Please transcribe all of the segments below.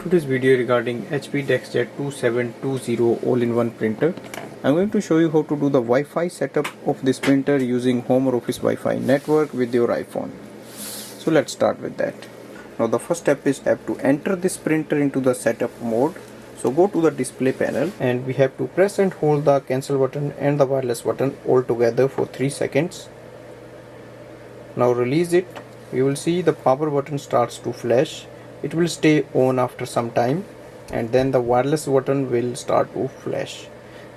Today's video regarding HP DeskJet 2720 all-in-one printer. I'm going to show you how to do the Wi-Fi setup of this printer using home or office Wi-Fi network with your iPhone. So let's start with that. Now the first step is have to enter this printer into the setup mode. So go to the display panel and we have to press and hold the cancel button and the wireless button all together for 3 seconds. Now release it. You will see the power button starts to flash. It will stay on after some time and then the wireless button will start to flash.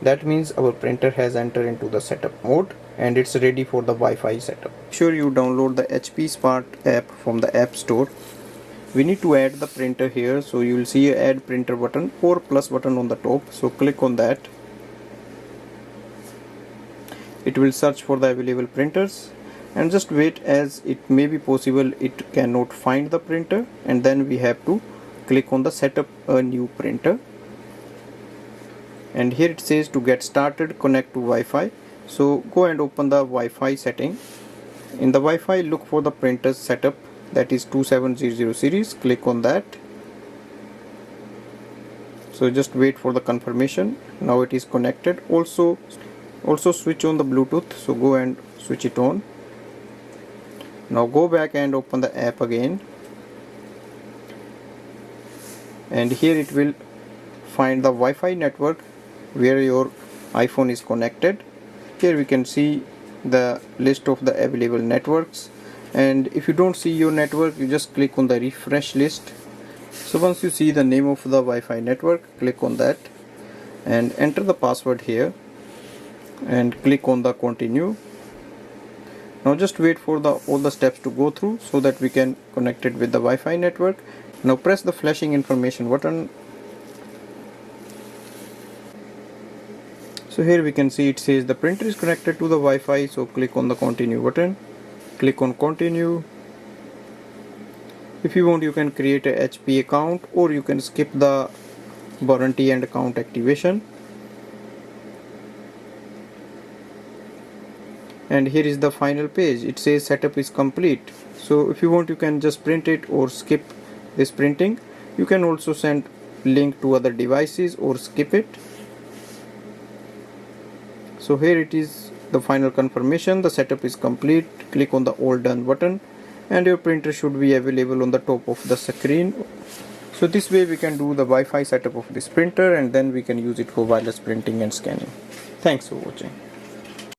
That means our printer has entered into the setup mode and it's ready for the Wi-Fi setup. Make sure you download the HP Smart app from the App Store. We need to add the printer here, so you will see a add printer button or plus button on the top. So click on that. It will search for the available printers and just wait, as it may be possible it cannot find the printer, and then we have to click on the setup a new printer. And here it says to get started connect to Wi-Fi. So go and open the Wi-Fi setting. In the Wi-Fi look for the printer setup, that is 2700 series. Click on that. So just wait for the confirmation. Now it is connected. Also switch on the Bluetooth, so go and switch it on. Now go back and open the app again, and here it will find the Wi-Fi network where your iPhone is connected. Here we can see the list of the available networks, and if you don't see your network, you just click on the refresh list. So once you see the name of the Wi-Fi network, click on that and enter the password here and click on the continue. Now just wait for all the steps to go through so that we can connect it with the Wi-Fi network. Now press the flashing information button. So here we can see it says the printer is connected to the Wi-Fi, so click on the continue button. Click on continue. If you want, you can create a HP account or you can skip the warranty and account activation. And here is the final page. It says setup is complete. So if you want, you can just print it or skip this printing. You can also send link to other devices or skip it. So here it is, the final confirmation, the setup is complete. Click on the all done button and your printer should be available on the top of the screen. So this way we can do the Wi-Fi setup of this printer and then we can use it for wireless printing and scanning. Thanks for watching.